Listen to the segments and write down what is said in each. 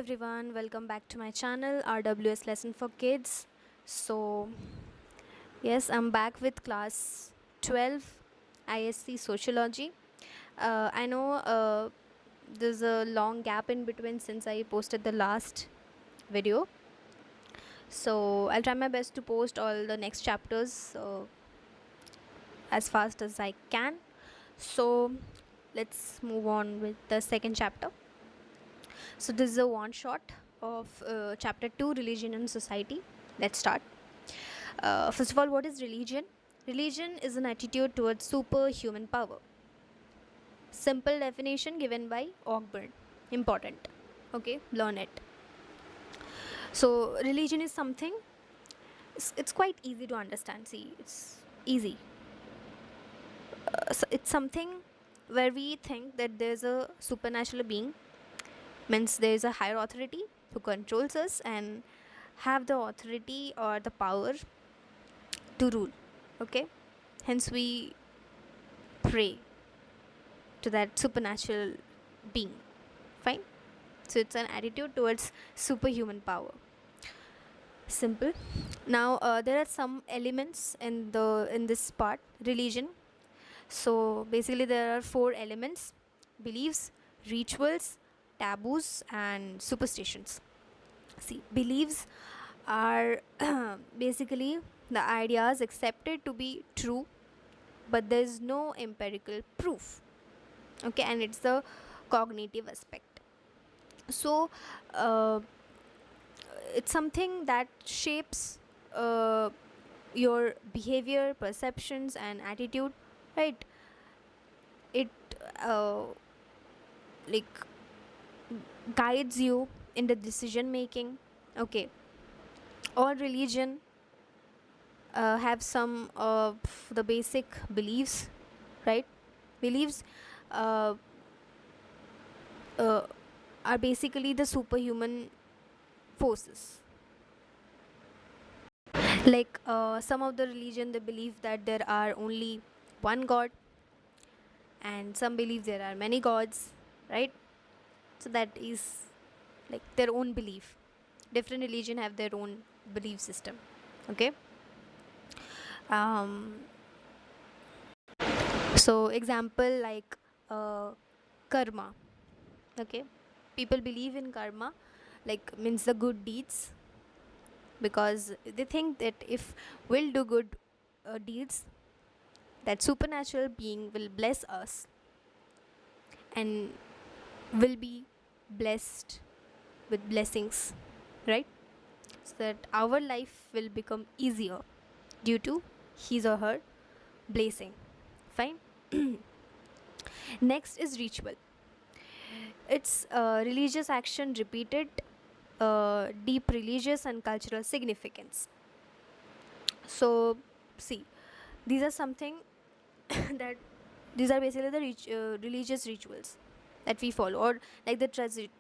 everyone, welcome back to my channel R.W.S lesson for kids. So yes, I'm back with class 12 ISC Sociology. I know there's a long gap in between since I posted the last video, so I'll try my best to post all the next chapters as fast as I can. So let's move on with the second chapter. So this is a one shot of chapter 2, religion and society. Let's start. First of all, what is religion? Religion is an attitude towards superhuman power. Simple definition given by Ogburn. Important. Okay, learn it. So religion is something, it's quite easy to understand. See, it's easy. So it's something where we think that there's a supernatural being, means there is a higher authority who controls us and have the authority or the power to rule. Okay, hence we pray to that supernatural being. Fine. So it's an attitude towards superhuman power. Simple. Now there are some elements in this part, religion. So basically there are 4 elements: beliefs, rituals, taboos and superstitions. See, beliefs are basically the ideas accepted to be true, but there is no empirical proof. Okay, and it's the cognitive aspect. So it's something that shapes your behavior, perceptions and attitude, right? It uh, like guides you in the decision making. Okay, all religion have some of the basic beliefs, right? Beliefs uh, uh, are basically the superhuman forces. Like some of the religion, they believe that there are only one god, and some believe there are many gods, right? So that is like their own belief. Different religion have their own belief system. Okay. um so example like karma. Okay, people believe in karma, like means the good deeds, because they think that if we'll do good deeds, that supernatural being will bless us and will be blessed with blessings, right? So that our life will become easier due to his or her blessing. Fine. Next is ritual. It's religious action repeated, deep religious and cultural significance. So see, these are something that these are basically the religious rituals that we follow, or like the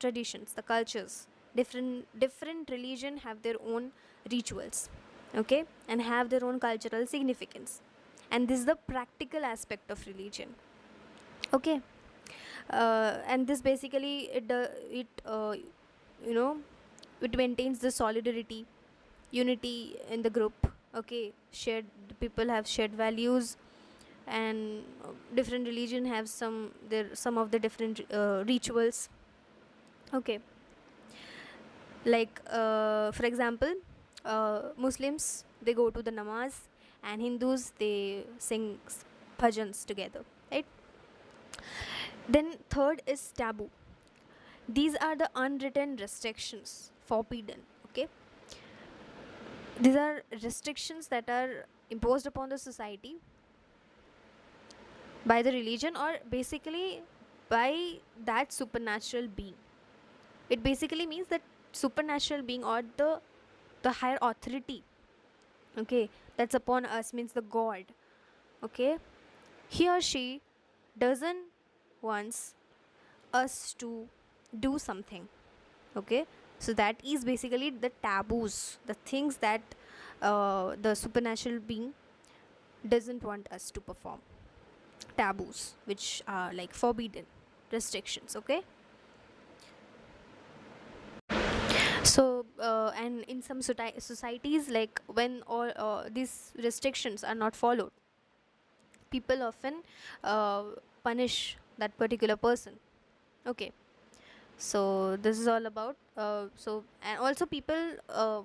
traditions, the cultures. Different religion have their own rituals, okay, and have their own cultural significance, and this is the practical aspect of religion. Okay. And this basically you know it maintains the solidarity, unity in the group. Okay, shared, people have shared values, and different religion have some of the different rituals. Okay, like for example, Muslims, they go to the namaz, and Hindus, they sing bhajans together, right? Then third is taboo. These are the unwritten restrictions, forbidden. Okay, these are restrictions that are imposed upon the society by the religion, or basically by that supernatural being. It basically means that supernatural being, or the higher authority, okay, that's upon us, means the god. Okay, he or she doesn't wants us to do something. Okay, so that is basically the taboos, the things that the supernatural being doesn't want us to perform. Taboos, which are like forbidden restrictions. Okay. and in some societies, like when all these restrictions are not followed, people often uh, punish that particular person. Okay, so this is all about and also people,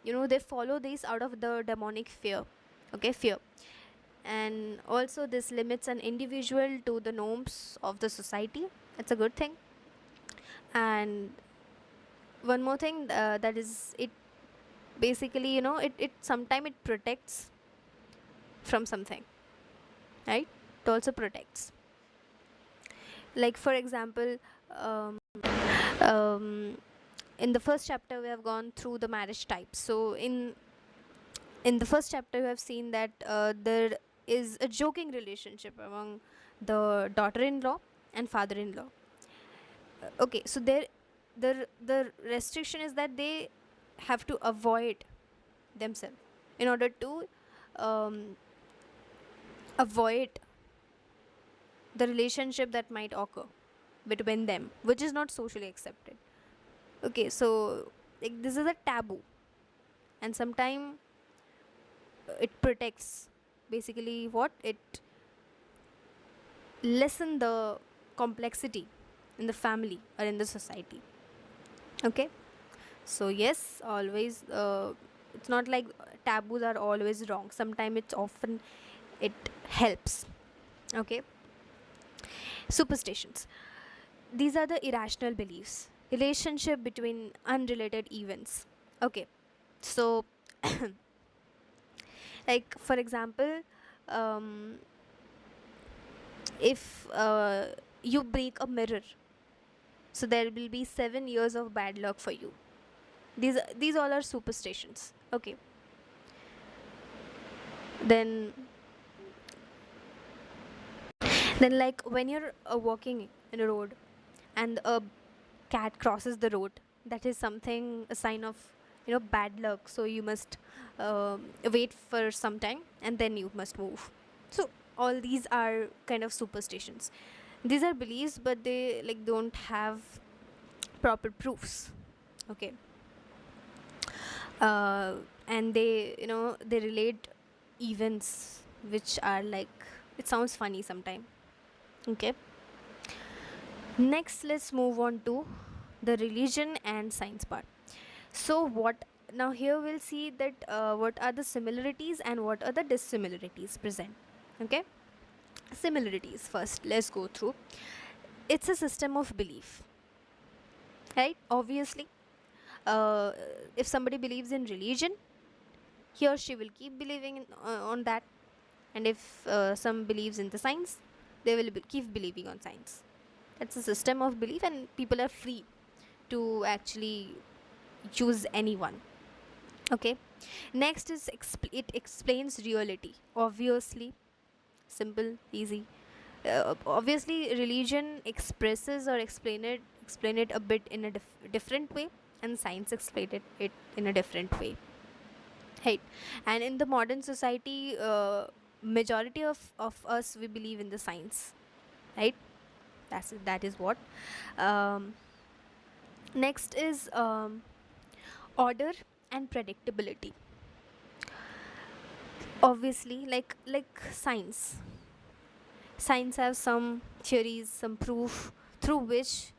they follow these out of the demonic fear. Okay, fear. And also this limits an individual to the norms of the society. It's a good thing. And one more thing, that is, it basically, it sometimes it protects from something, right? It also protects. Like for example, um, um, in the first chapter we have gone through the marriage types. So in the first chapter we have seen that there is a joking relationship among the daughter-in-law and father-in-law. Okay, so there the restriction is that they have to avoid themselves in order to um, avoid the relationship that might occur between them, which is not socially accepted. Okay, so like this is a taboo, and sometimes it protects, basically what it lessen the complexity in the family or in the society. Okay, so yes, always, it's not like taboos are always wrong. Sometimes it's often it helps. Okay, superstitions, these are the irrational beliefs, relationship between unrelated events. Okay, so like for example, um, if you break a mirror, so there will be 7 years of bad luck for you. These all are superstitions. Okay, then like when you're walking in a road and a cat crosses the road, that is something, a sign of bad luck, so you must wait for some time and then you must move. So all these are kind of superstitions. These are beliefs, but they like don't have proper proofs. Okay, uh, and they relate events which are like, it sounds funny sometime. Okay, next let's move on to the religion and science part. So what, now here we'll see that what are the similarities and what are the dissimilarities present. Okay, similarities first, let's go through. It's a system of belief, right? Obviously, uh, if somebody believes in religion, he or she will keep believing on that. And if some believes in the science, they will keep believing on science. That's a system of belief, and people are free to actually choose anyone. Okay, next is it explains reality. Obviously, simple, easy. Obviously religion expresses or explain it a bit in a different way, and science it in a different way, right? And in the modern society, majority of us, we believe in the science, right? That is what. um, Next is order and predictability. Obviously, like science have some theories, some proof through which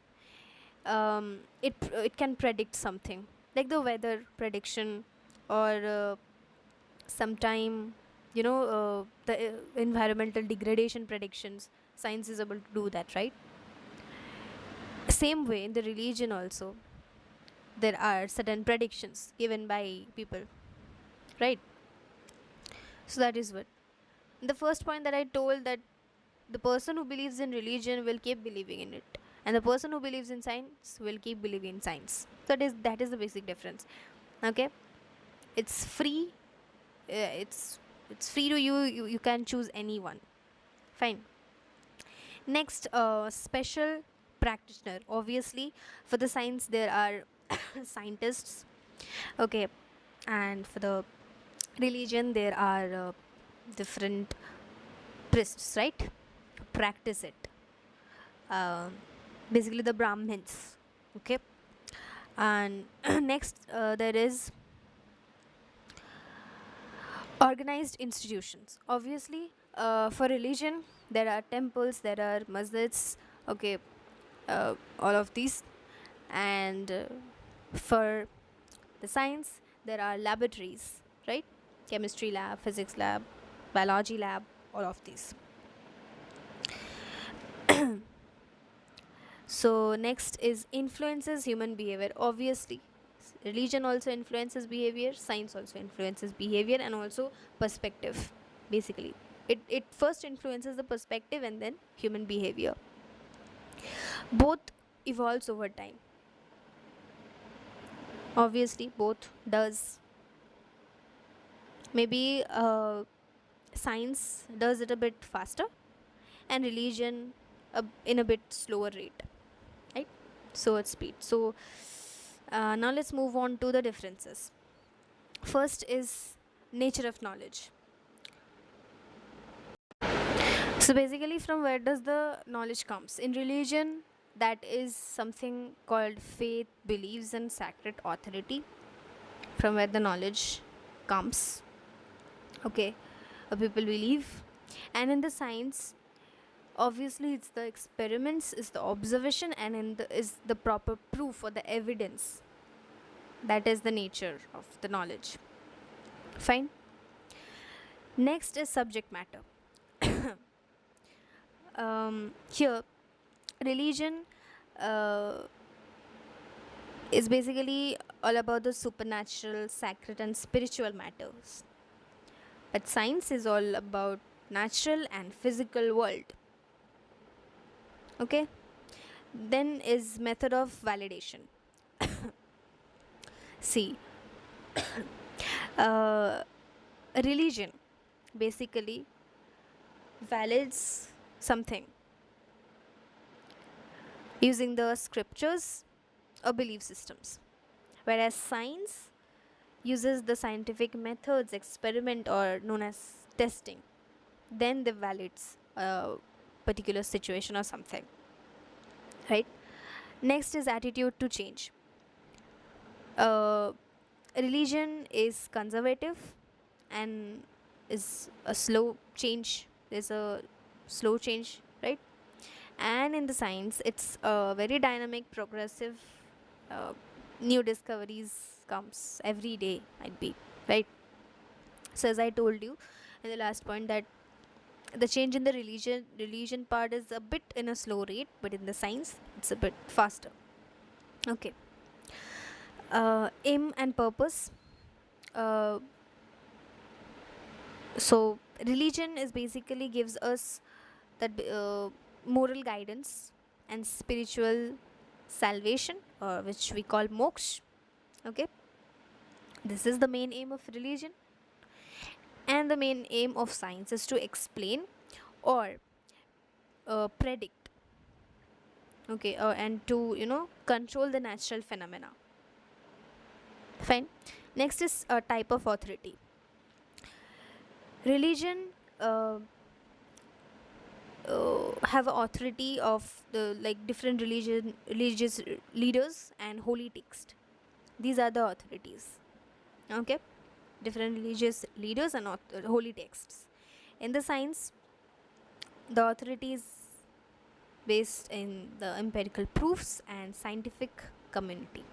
it can predict something, like the weather prediction, or sometime, the environmental degradation predictions. Science is able to do that, right? Same way in the religion also, there are certain predictions given by people, right? So that is what the first point that I told, that the person who believes in religion will keep believing in it, and the person who believes in science will keep believing in science. So that is the basic difference. Okay, it's free. It's free to you can choose anyone. Fine. Next, special practitioner. Obviously, for the science there are scientists. Okay, and for the religion there are different priests, right? Practice it. um, Basically the Brahmins. Okay, And next, there is organized institutions. Obviously, for religion, there are temples, there are masjids, okay, all of these. And for the science, there are laboratories, right? Chemistry lab, physics lab, biology lab, all of these. So next is influences human behavior. Obviously, religion also influences behavior, science also influences behavior, and also perspective. Basically, it first influences the perspective and then human behavior. Both evolves over time. Obviously, both does. Maybe science does it a bit faster, and religion in a bit slower rate, right? So at speed. So now let's move on to the differences. First is nature of knowledge. So basically, from where does the knowledge comes? In religion, that is something called faith, beliefs, and sacred authority. From where the knowledge comes, okay, people believe. And in the science, obviously, it's the experiments, is the observation, and is the proper proof or the evidence. That is the nature of the knowledge. Fine. Next is subject matter. Here, religion uh, is basically all about the supernatural, sacred, and spiritual matters. But science is all about natural and physical world. Okay. Then is method of validation. See, uh, religion basically validates something using the scriptures or belief systems, whereas science uses the scientific methods, experiment, or known as testing. Then they validates a particular situation or something, right? Next is attitude to change. uh, Religion is conservative and is a slow change. There's a slow change, right? And in the science, it's very dynamic, progressive. uh, New discoveries comes every day, might be, right? So as I told you in the last point, that the change in the religion part is a bit in a slow rate, but in the science it's a bit faster. Okay. Aim and purpose. uh, so religion is basically gives us that moral guidance and spiritual salvation, which we call moksha. Okay. This is the main aim of religion, and the main aim of science is to explain or predict, okay, and to control the natural phenomena. Fine. Next is a type of authority. Religion uh, have authority of the like different religious leaders and holy text. These are the authorities. Okay. Different religious leaders and holy texts. In the science, the authority is based in the empirical proofs and scientific community.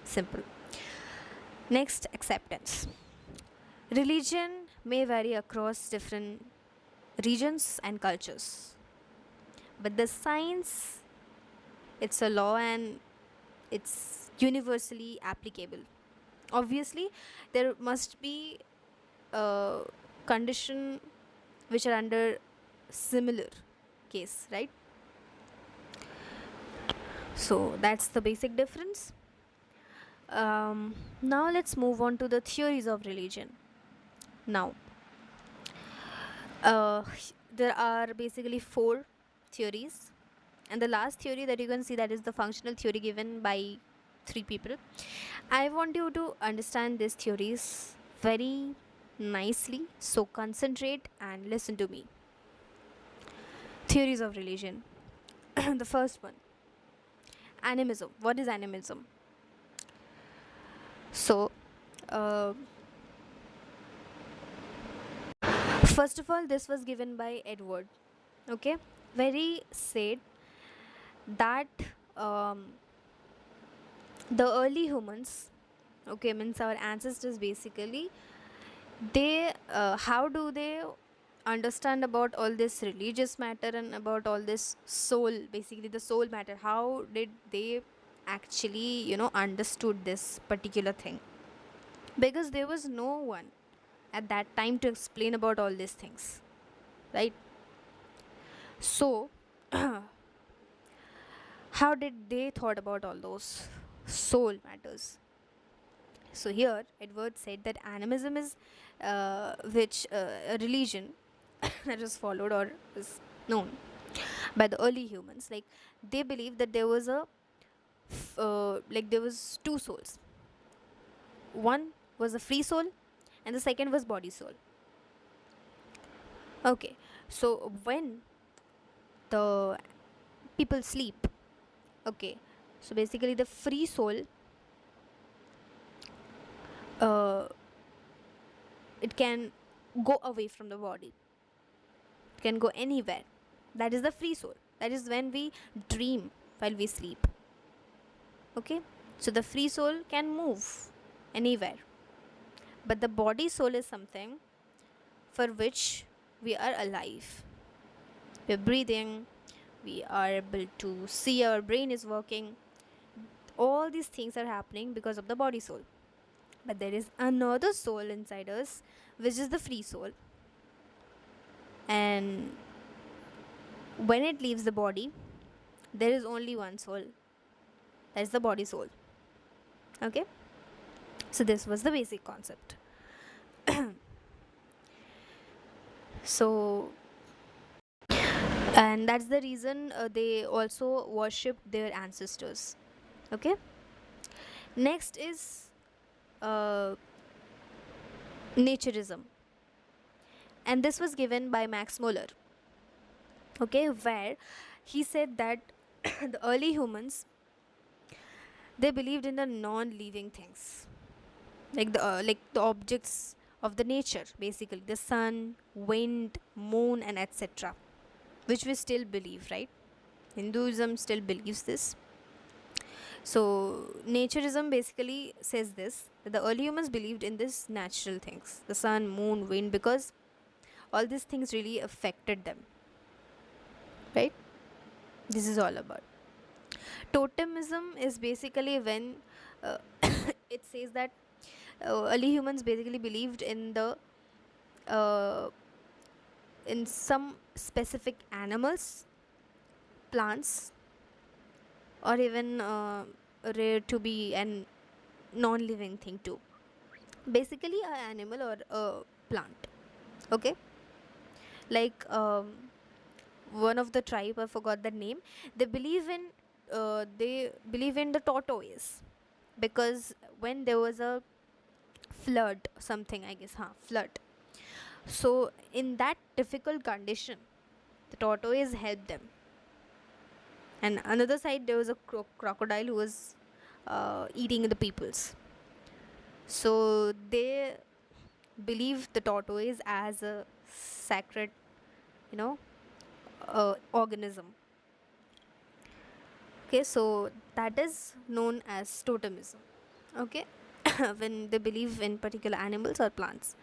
Simple. Next, acceptance. Religion may vary across different regions and cultures, but the science, it's a law and it's universally applicable. Obviously, there must be a condition which are under similar case, right? So that's the basic difference. Now let's move on to the theories of religion. Now, uh, there are basically four theories, and the last theory that you can see, that is the functional theory given by three people. I want you to understand these theories very nicely, so concentrate and listen to me. Theories of religion. The first one, animism. What is animism? So uh, first of all, this was given by Edward. Okay, where he said that um, the early humans, okay, means our ancestors basically, they how do they understand about all this religious matter and about all this soul, basically the soul matter, how did they actually understood this particular thing? Because there was no one at that time to explain about all these things, right? So how did they thought about all those soul matters? So here Edward said that animism is which a religion that was followed or is known by the early humans. Like they believed that there was like there was two souls. One was a free soul, and the second was body soul. Okay, so when the people sleep, okay, so basically the free soul, uh, it can go away from the body. It can go anywhere. That is the free soul. That is when we dream while we sleep. Okay, so the free soul can move anywhere, but the body soul is something for which we are alive. We're breathing, we are able to see, our brain is working. All these things are happening because of the body soul. But there is another soul inside us, which is the free soul. And when it leaves the body, there is only one soul. That is the body soul. Okay? So this was the basic concept. So, and that's the reason they also worshipped their ancestors. Okay? Next is uh, naturism. And this was given by Max Muller. Okay, where he said that the early humans, they believed in the non-living things, like the objects of the nature, basically the sun, wind, moon, and etc., which we still believe, right? Hinduism still believes this. So naturism basically says this, that the early humans believed in this natural things, the sun, moon, wind, because all these things really affected them, right? This is all about. Totemism is basically when uh, it says that early humans basically believed in the uh, in some specific animals, plants, or even rare to be an non-living thing too. Basically, an animal or a plant. Okay, like one of the tribe, I forgot the name. They believe in the tortoise, because when there was a flood, something I guess, flood. So in that difficult condition, the tortoise helped them. And another side, there was a crocodile who was eating the peoples. So they believe the tortoise as a sacred, you know, organism. Okay, so that is known as totemism. Okay, when they believe in particular animals or plants.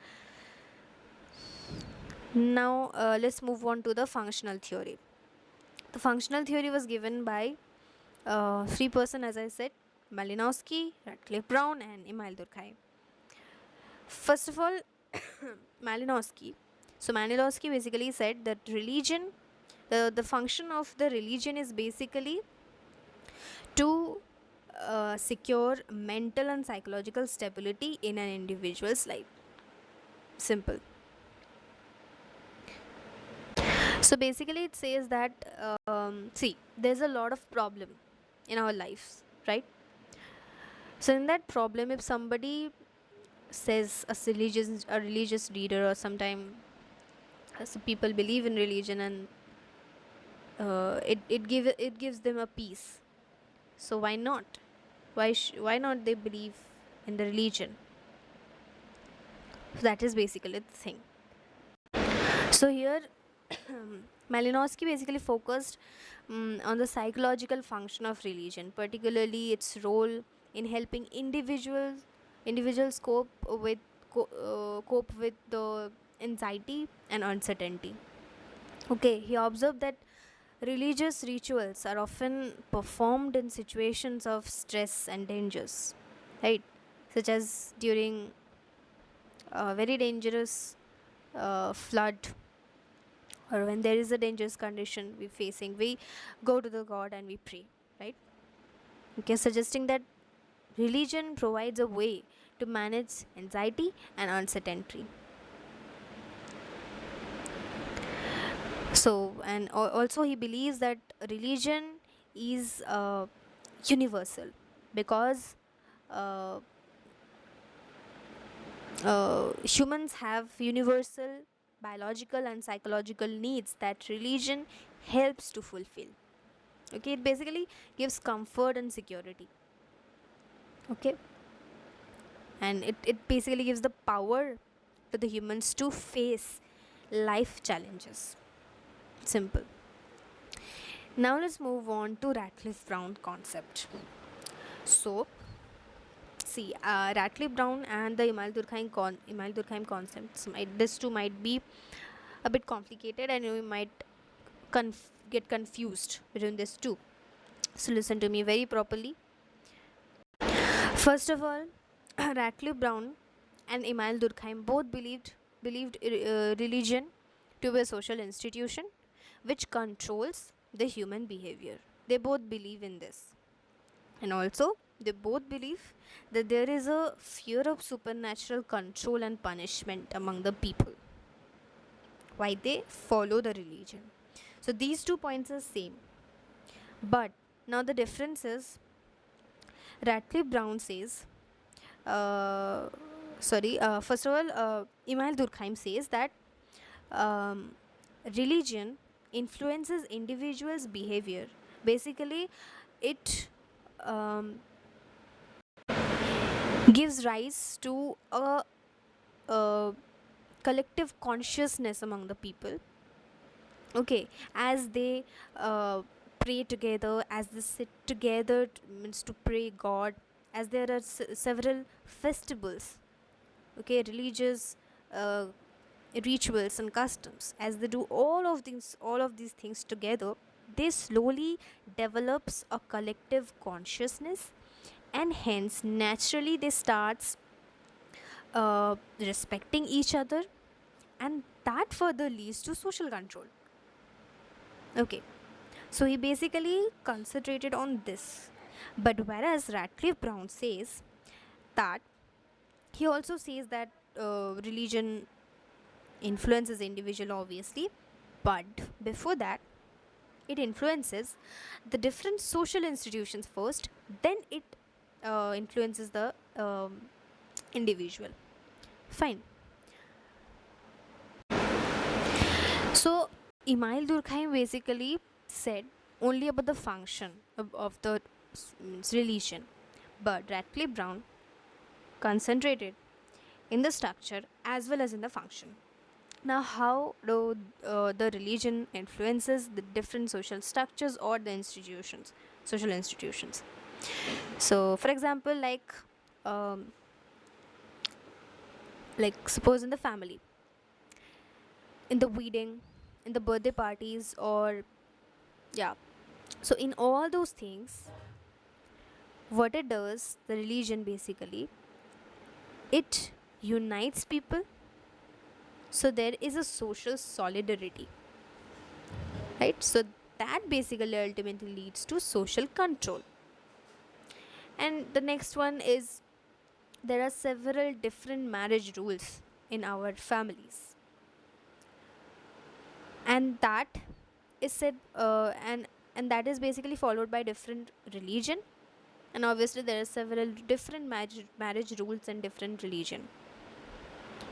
Now let's move on to the functional theory. The functional theory was given by three person, as I said: Malinowski, Radcliffe Brown, and Emile Durkheim. First of all, Malinowski. So Malinowski basically said that religion, the function of the religion is basically to secure mental and psychological stability in an individual's life. Simple. So basically, it says that see, there's a lot of problem in our lives, right? So in that problem, if somebody says a religious leader, or sometime so people believe in religion, and it gives them a peace. So why not? Why not they believe in the religion. So that is basically the thing. So here Malinowski basically focused on the psychological function of religion, particularly its role in helping individuals cope with the anxiety and uncertainty. Okay, he observed that religious rituals are often performed in situations of stress and dangers, right? Such as during a very dangerous flood, or when there is a dangerous condition we're facing, we go to the God and we pray, right? Okay, suggesting that religion provides a way to manage anxiety and uncertainty. So, and also he believes that religion is universal because uh, humans have universal biological and psychological needs that religion helps to fulfill. Okay, it basically gives comfort and security. Okay, and it basically gives the power to the humans to face life challenges. Simple. Now let's move on to Ratcliffe Brown concept. So see, Ratcliffe Brown and the Emile Durkheim concepts, this too might be a bit complicated, and you might get confused between these two. So listen to me very properly. First of all, Ratcliffe Brown and Emile Durkheim both believed religion to be a social institution which controls the human behavior. They both believe in this. And also, they both believe that there is a fear of supernatural control and punishment among the people. Why they follow the religion. So these 2 points are same. But now the difference is, Ratcliffe Brown says, first of all, Emile Durkheim says that um, religion influences individuals' behavior. Basically, it um, gives rise to a collective consciousness among the people. Okay, as they pray together, as they sit together, means to pray God, as there are several festivals, okay, religious uh, rituals and customs, as they do all of these things together, they slowly develops a collective consciousness, and hence naturally they starts respecting each other, and that further leads to social control. Okay, so he basically concentrated on this. But whereas Radcliffe Brown says that, he also says that religion influences individual obviously, but before that it influences the different social institutions first, then it influences the individual. Fine. So Emile Durkheim basically said only about the function of the religion, but Radcliffe Brown concentrated in the structure as well as in the function. Now, how do the religion influences the different social structures or the social institutions? So, for example, um, like suppose in the family, in the wedding, in the birthday parties, or yeah. So, in all those things, what it does, the religion basically, it unites people. So there is a social solidarity, right? So that basically ultimately leads to social control. And the next one is, there are several different marriage rules in our families, and that is said and that is basically followed by different religion, and obviously there are several different marriage rules and different religion,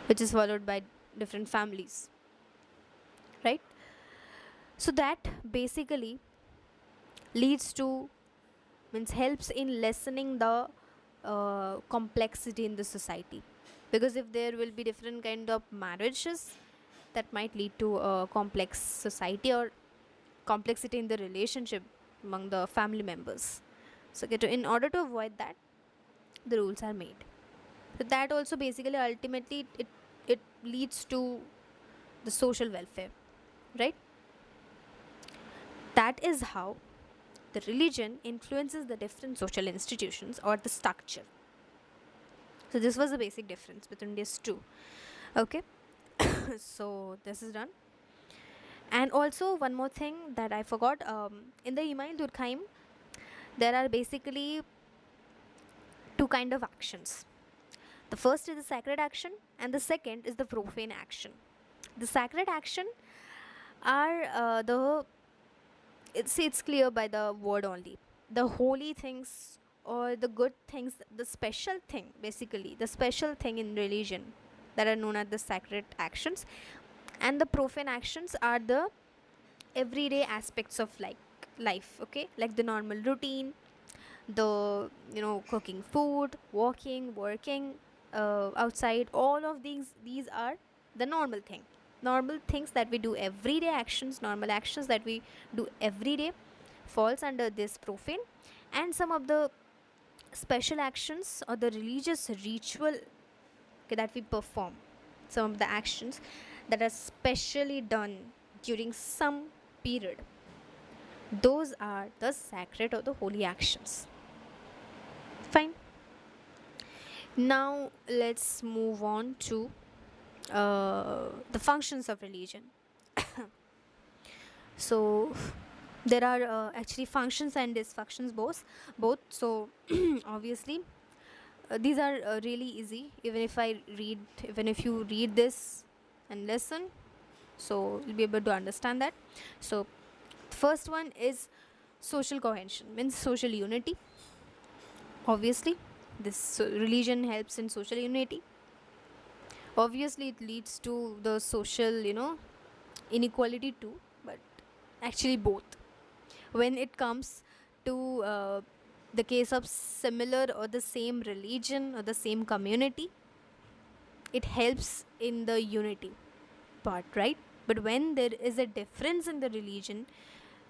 which is followed by different families, right? So that basically leads to, means helps in lessening the complexity in the society, because if there will be different kind of marriages, that might lead to a complex society or complexity in the relationship among the family members. So okay, in order to avoid that, the rules are made. So that also basically ultimately it leads to the social welfare, right? That is how the religion influences the different social institutions or the structure. So this was the basic difference between these two. Okay, so this is done. And also one more thing that I forgot. In the Imail Durkheim, there are basically two kind of actions. The first is the sacred action, and the second is the profane action. The sacred action are it's clear by the word only. The holy things or the good things, the special thing, basically the special thing in religion, that are known as the sacred actions. And the profane actions are the everyday aspects of like life, okay, like the normal routine, the cooking food, walking, working outside. All of these are the normal things that we do every day. Actions, normal actions that we do every day falls under this profane. And some of the special actions or the religious ritual, okay, that we perform, some of the actions that are specially done during some period, those are the sacred or the holy actions. Fine. Now let's move on to the functions of religion. So there are actually functions and dysfunctions both. So obviously these are really easy, even if you read this and listen, so you'll be able to understand that. So first one is social cohesion, means social unity. Obviously this religion helps in social unity. Obviously it leads to the social inequality too, but actually both. When it comes to the case of similar or the same religion or the same community, it helps in the unity part, right? But when there is a difference in the religion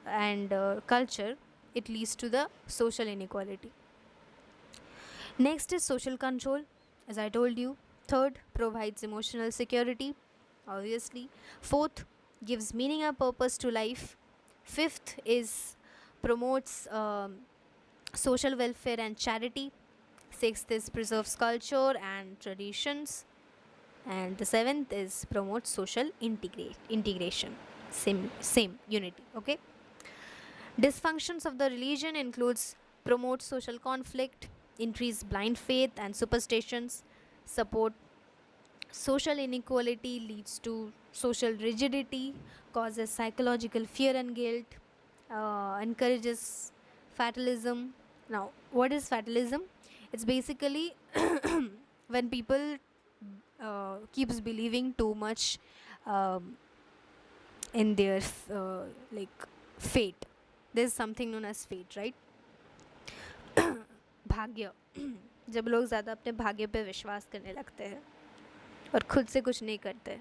and culture, it leads to the social inequality. Next is social control, as I told you. Third, provides emotional security, obviously. Fourth, gives meaning and purpose to life. Fifth is promotes social welfare and charity. Sixth is preserves culture and traditions. And the seventh is promotes social integration. Same unity. Okay. Dysfunctions of the religion includes promote social conflict, increase blind faith and superstitions, support social inequality, leads to social rigidity, causes psychological fear and guilt, encourages fatalism. Now, what is fatalism? It's basically when people keeps believing too much um, in their like fate. There's something known as fate, right? भाग्य. जब लोग ज़्यादा अपने भाग्य पे विश्वास करने लगते हैं और खुद से कुछ नहीं करते,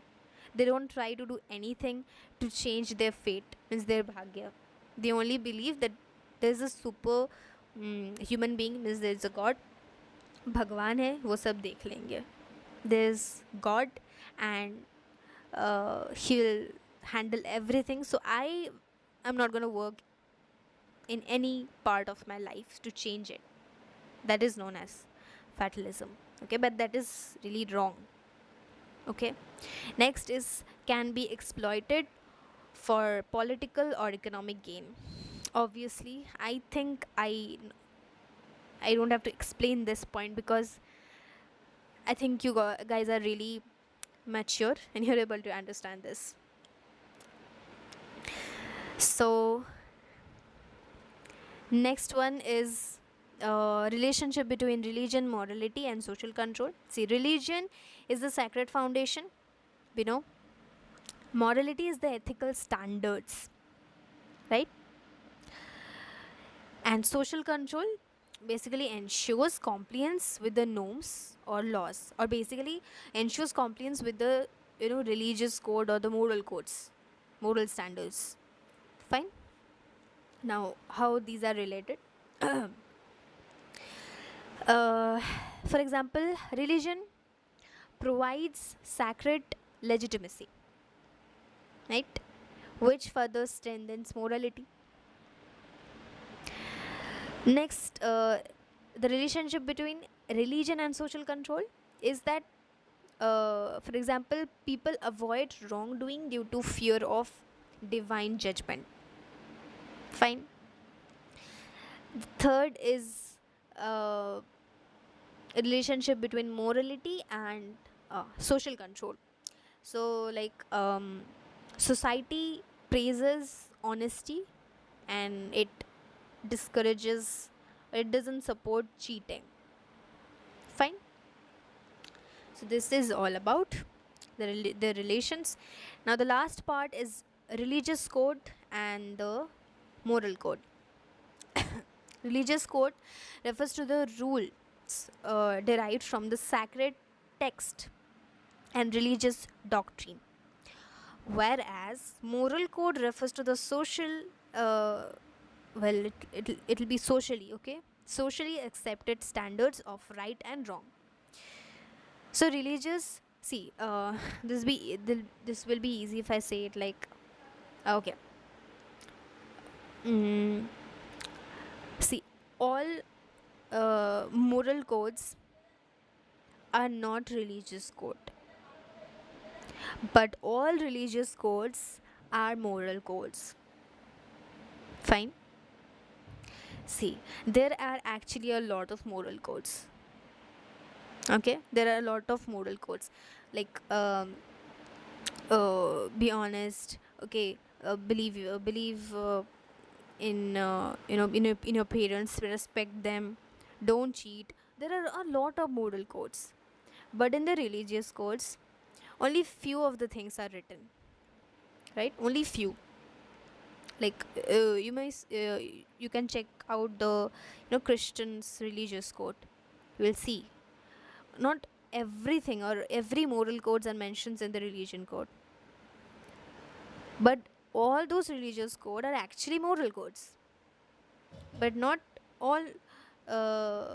they don't try to do anything to change their fate, means their bhagya. They only believe that there's a super human being, means there's a god, भगवान है, वो सब देख लेंगे. There's God and he will handle everything. So I'm not going to work in any part of my life to change it. That is known as fatalism. Okay, but that is really wrong. Okay. Next is can be exploited for political or economic gain. Obviously, I think I don't have to explain this point, because I think you guys are really mature and you're able to understand this. So next one is relationship between religion, morality and social control. See, religion is the sacred foundation, you know. Morality is the ethical standards, right? And social control basically ensures compliance with the norms or laws, or basically ensures compliance with the religious code or the moral codes, moral standards. Fine. Now, how these are related? uh, for example, religion provides sacred legitimacy, right, which further strengthens morality. Next, the relationship between religion and social control is that, for example, people avoid wrongdoing due to fear of divine judgment. Fine. The third is a relationship between morality and social control. So, like, society praises honesty, and it discourages, it doesn't support cheating. Fine. So this is all about the relations. Now the last part is religious code and the moral code. Religious code refers to the rules derived from the sacred text and religious doctrine, whereas moral code refers to the social, well, it'll be socially, okay, socially accepted standards of right and wrong. So religious, see, this will be easy if I say it like, okay, mm, see, all moral codes are not religious code, but all religious codes are moral codes. Fine. See, there are actually a lot of moral codes. Okay, there are a lot of moral codes, like, be honest, okay, believe in, in your parents, respect them, don't cheat. There are a lot of moral codes, but in the religious codes only few of the things are written, right? Only few. Like, you can check out the Christians religious code. You will see not everything or every moral codes are mentioned in the religion code, but all those religious code are actually moral codes, but not all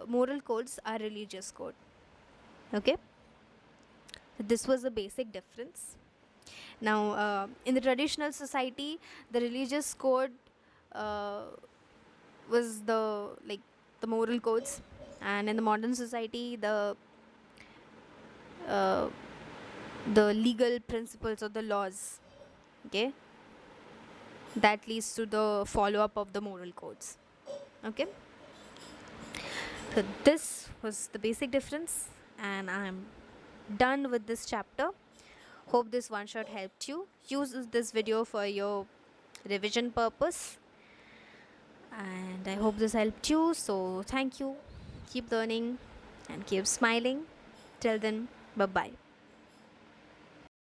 moral codes are religious code. Okay, this was the basic difference. Now, in the traditional society, the religious code uh, was the moral codes, and in the modern society, uh, the legal principles or the laws. Okay, that leads to the follow up of the moral codes. Okay, so this was the basic difference, and I'm done with this chapter. Hope this one shot helped you. Use this video for your revision purpose, and I hope this helped you. So thank you. Keep learning and keep smiling. Till then, bye bye.